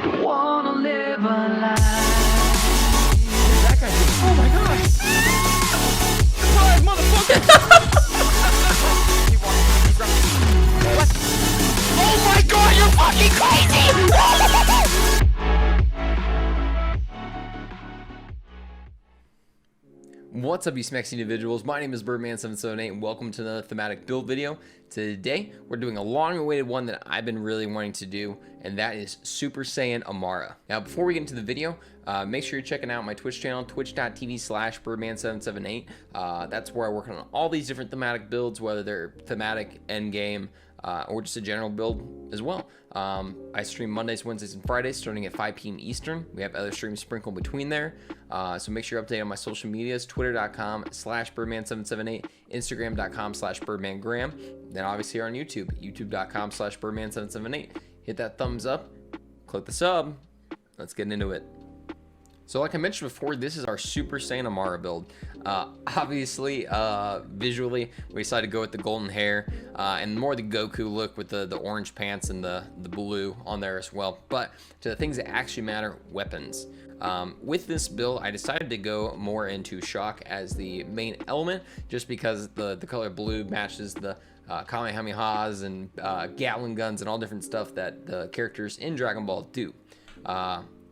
Wanna live a life. That guy just, oh my gosh! Surprise, motherfucker! What? Oh my god, you're fucking crazy! What's up, you smexy individuals? My name is Birdman778 and welcome to another thematic build video. Today, we're doing a long-awaited one that I've been really wanting to do, and that is Super Saiyan AMARA. Now, before we get into the video, make sure you're checking out my Twitch channel, twitch.tv/Birdman778. That's where I work on all these different thematic builds, whether they're thematic, endgame, or just a general build as well. I stream Mondays, Wednesdays, and Fridays starting at 5 p.m. Eastern. We have other streams sprinkled between there. So make sure you're updated on my social medias, twitter.com/Birdman778, Instagram.com/BirdmanGraham. Then obviously here on YouTube, youtube.com/Birdman778. Hit that thumbs up, click the sub. Let's get into it. So like I mentioned before, this is our Super Saiyan AMARA build. Obviously, visually, we decided to go with the golden hair and more the Goku look with the orange pants and the blue on there as well. But to the things that actually matter, weapons. With this build, I decided to go more into shock as the main element, just because the color blue matches the Kamehamehas and Gatling guns and all different stuff that the characters in Dragon Ball do.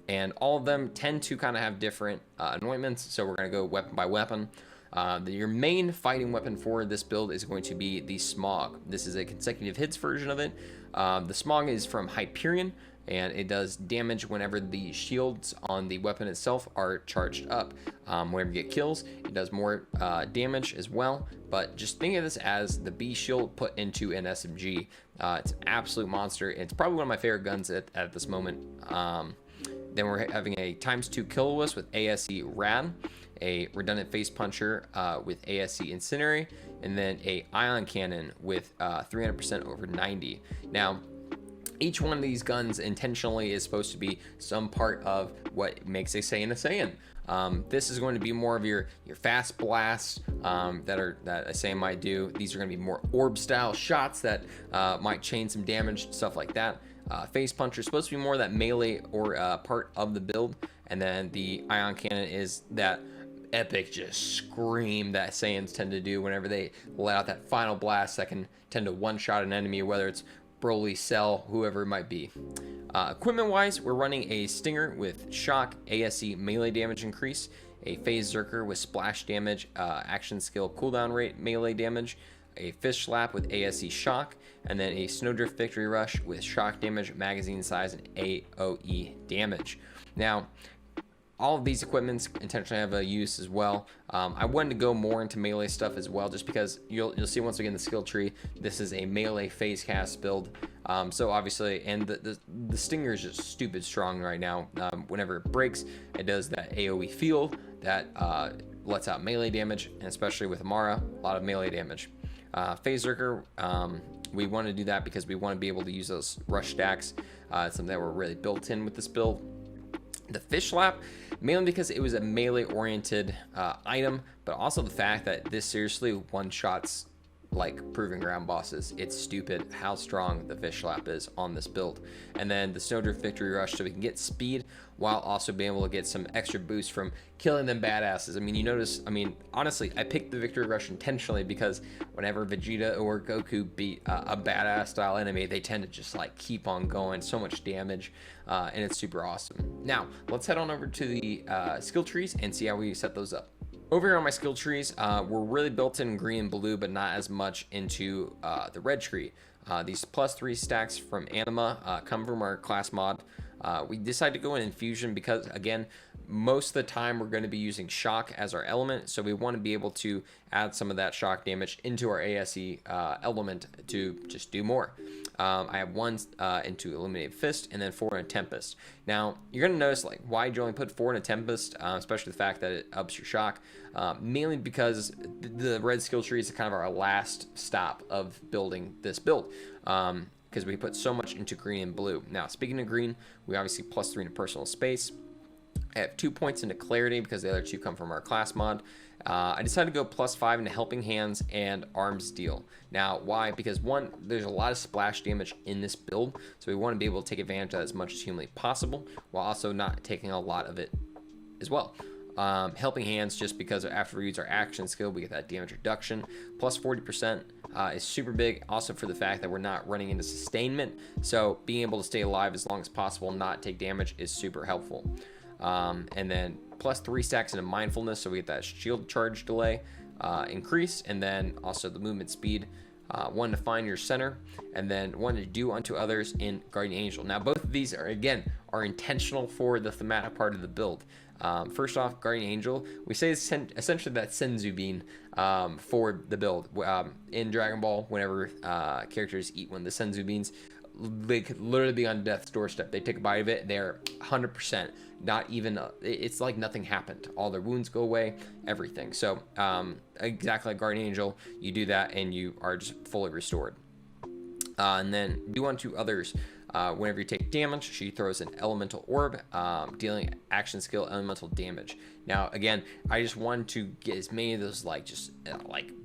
And all of them tend to kind of have different anointments, so we're going to go weapon by weapon. Your main fighting weapon for this build is going to be the Smog. This is a consecutive hits version of it. The Smog is from Hyperion, and it does damage whenever the shields on the weapon itself are charged up. Whenever you get kills, it does more damage as well, but just think of this as the B shield put into an SMG. It's an absolute monster. It's probably one of my favorite guns at this moment. Then we're having a ×2 Kill-A-Wisp with ASE Rad, a redundant face puncher with ASE Incendiary, and then a ion cannon with 300% over 90. Now, each one of these guns intentionally is supposed to be some part of what makes a Saiyan. This is going to be more of your fast blasts that a Saiyan might do. These are going to be more orb style shots that might chain some damage, stuff like that. Face puncher is supposed to be more of that melee or part of the build, and then the ion cannon is that epic just scream that Saiyans tend to do whenever they let out that final blast that can tend to one-shot an enemy, whether it's Broly, Cell, whoever it might be. Equipment-wise, we're running a Stinger with Shock, ASE melee damage increase, a Phase Zerker with splash damage, action skill cooldown rate melee damage, a Fish Slap with ASE Shock, and then a Snowdrift Victory Rush with shock damage, magazine size, and AoE damage. Now, all of these equipments intentionally have a use as well. I wanted to go more into melee stuff as well, just because you'll see once we get in the skill tree, this is a melee phase cast build. So obviously, and the Stinger is just stupid strong right now. Whenever it breaks, it does that AoE field that lets out melee damage, and especially with AMARA, a lot of melee damage. Phase Zerker, we want to do that because we want to be able to use those rush stacks. It's something that were really built in with this build. The Fish Slap, mainly because it was a melee oriented item, but also the fact that this seriously one-shots like Proving Ground bosses. It's stupid how strong the Fish Slap is on this build. And then the Snowdrift Victory Rush, so we can get speed while also being able to get some extra boost from killing them badasses. I mean, you notice, honestly, I picked the Victory Rush intentionally because whenever Vegeta or Goku beat a badass style enemy, they tend to just like keep on going, so much damage, and it's super awesome. Now, let's head on over to the skill trees and see how we set those up. Over here on my skill trees, we're really built in green and blue, but not as much into the red tree. These +3 stacks from Anima come from our class mod. We decided to go in Infusion because, again, most of the time we're going to be using Shock as our element, so we want to be able to add some of that shock damage into our ASE element to just do more. I have 1 into Illuminated Fist and then 4 in a Tempest. Now, you're going to notice, like, why did you only put 4 in a Tempest, especially the fact that it ups your shock, mainly because the red skill tree is kind of our last stop of building this build. Because we put so much into green and blue. Now, speaking of green, we obviously +3 into personal space. I have 2 points into clarity because the other 2 come from our class mod. I decided to go +5 into helping hands and arms deal. Now, why? Because one, there's a lot of splash damage in this build, so we want to be able to take advantage of that as much as humanly possible, while also not taking a lot of it as well. Helping hands, just because after we use our action skill, we get that damage reduction. Plus 40% is super big, also for the fact that we're not running into sustainment, so being able to stay alive as long as possible, not take damage, is super helpful. And then plus 3 stacks into mindfulness, so we get that shield charge delay increase, and then also the movement speed. 1 to find your center, and then 1 to do unto others in Guardian Angel. Now both of these are intentional for the thematic part of the build. First off, Guardian Angel, we say it's essentially that Senzu bean for the build. In Dragon Ball, whenever characters eat one of the Senzu beans, they could literally be on death's doorstep. They take a bite of it, they're 100%, not even, it's like nothing happened. All their wounds go away, everything. So exactly like Guardian Angel, you do that and you are just fully restored. And then do unto others. Whenever you take damage, she throws an elemental orb, dealing action skill elemental damage. Now, again, I just wanted to get as many of those like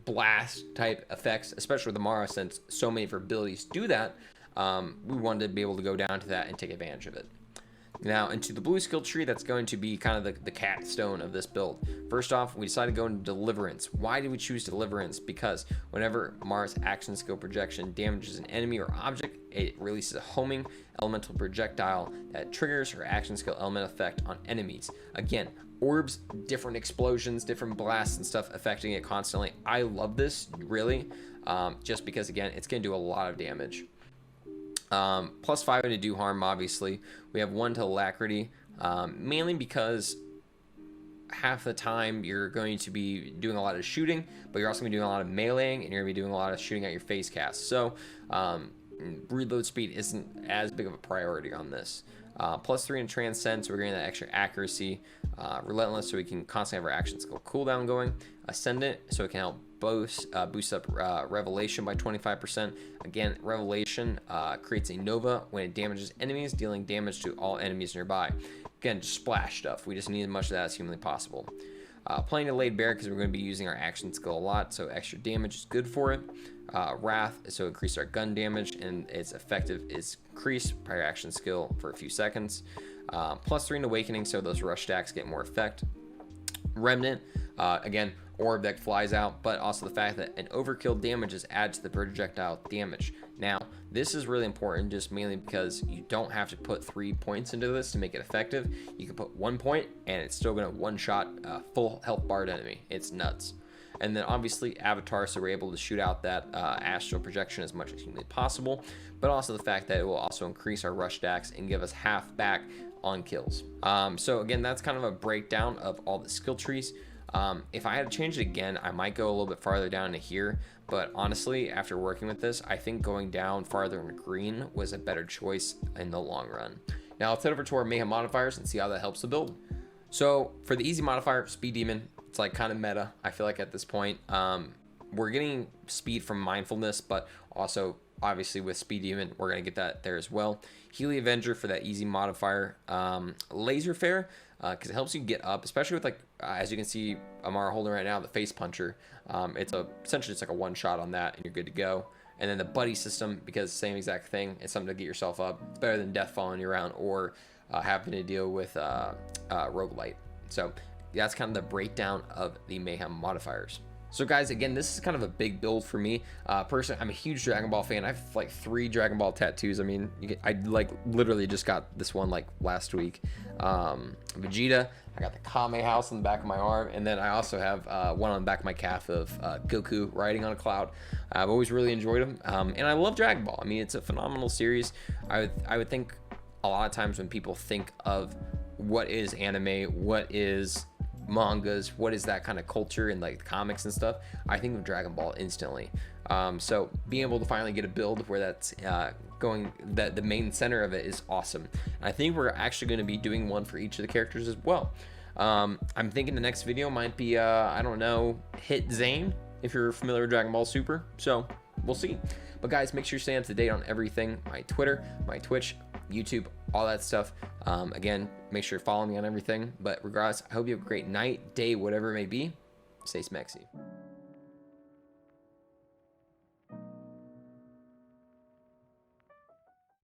blast type effects, especially with AMARA, since so many of her abilities do that. We wanted to be able to go down to that and take advantage of it. Now, into the Blueskill Tree, that's going to be kind of the capstone of this build. First off, we decided to go into Deliverance. Why did we choose Deliverance? Because whenever Mara's action skill projection damages an enemy or object, it releases a homing elemental projectile that triggers her action skill element effect on enemies. Again, orbs, different explosions, different blasts and stuff affecting it constantly. I love this, really, just because, again, it's going to do a lot of damage. Plus 5 to do harm, obviously. We have 1 to alacrity, mainly because half the time you're going to be doing a lot of shooting, but you're also going to be doing a lot of meleeing, and you're going to be doing a lot of shooting at your face cast. So reload speed isn't as big of a priority on this. Plus 3 in transcend, so we're getting that extra accuracy. Relentless, so we can constantly have our action skill cooldown going. Ascendant, so it can help boost up revelation by 25%. Again, revelation creates a nova when it damages enemies, dealing damage to all enemies nearby. Again, just splash stuff. We just need as much of that as humanly possible. Playing a laid bear, because we're going to be using our action skill a lot, so extra damage is good for it. Wrath, so increase our gun damage, and its effective is increased prior action skill for a few seconds. Plus 3 in awakening, so those rush stacks get more effect. Remnant, again, orb that flies out, but also the fact that an overkill damage is added to the projectile damage. Now, this is really important, just mainly because you don't have to put 3 points into this to make it effective. You can put 1 point, and it's still going to one-shot full health barred enemy. It's nuts. And then obviously Avatar, so we're able to shoot out that astral projection as much as humanly possible, but also the fact that it will also increase our rush stacks and give us half back on kills. So again, that's kind of a breakdown of all the skill trees. If I had to change it again, I might go a little bit farther down to here, but honestly, after working with this, I think going down farther in green was a better choice in the long run. Now let's head over to our Mayhem Modifiers and see how that helps the build. So for the easy modifier, Speed Demon, it's like kind of meta, I feel like at this point. We're getting speed from mindfulness, but also obviously with Speed Demon, we're going to get that there as well. Healy Avenger for that easy modifier. Laser Fair, because it helps you get up, especially with, like, as you can see AMARA holding right now, the Face Puncher. Essentially it's like a one shot on that and you're good to go. And then the Buddy System, because same exact thing, it's something to get yourself up. It's better than death following you around or having to deal with roguelite. So that's kind of the breakdown of the Mayhem modifiers. So guys, again, this is kind of a big build for me. Personally, I'm a huge Dragon Ball fan. I have like 3 Dragon Ball tattoos. I mean, I like literally just got this one like last week. Vegeta, I got the Kame House on the back of my arm, and then I also have one on the back of my calf of Goku riding on a cloud. I've always really enjoyed them, and I love Dragon Ball. I mean, it's a phenomenal series. I would think a lot of times when people think of what is anime, what is mangas, what is that kind of culture and like comics and stuff, I think of Dragon Ball instantly. So being able to finally get a build where that's going, that the main center of it is awesome. And I think we're actually going to be doing one for each of the characters as well. I'm thinking the next video might be I don't know, Hit Zane, if you're familiar with Dragon Ball Super. So we'll see. But guys, make sure you stay up to date on everything, my Twitter, my Twitch, YouTube, all that stuff. Again, make sure to follow me on everything. But regardless, I hope you have a great night, day, whatever it may be. Stay smexy.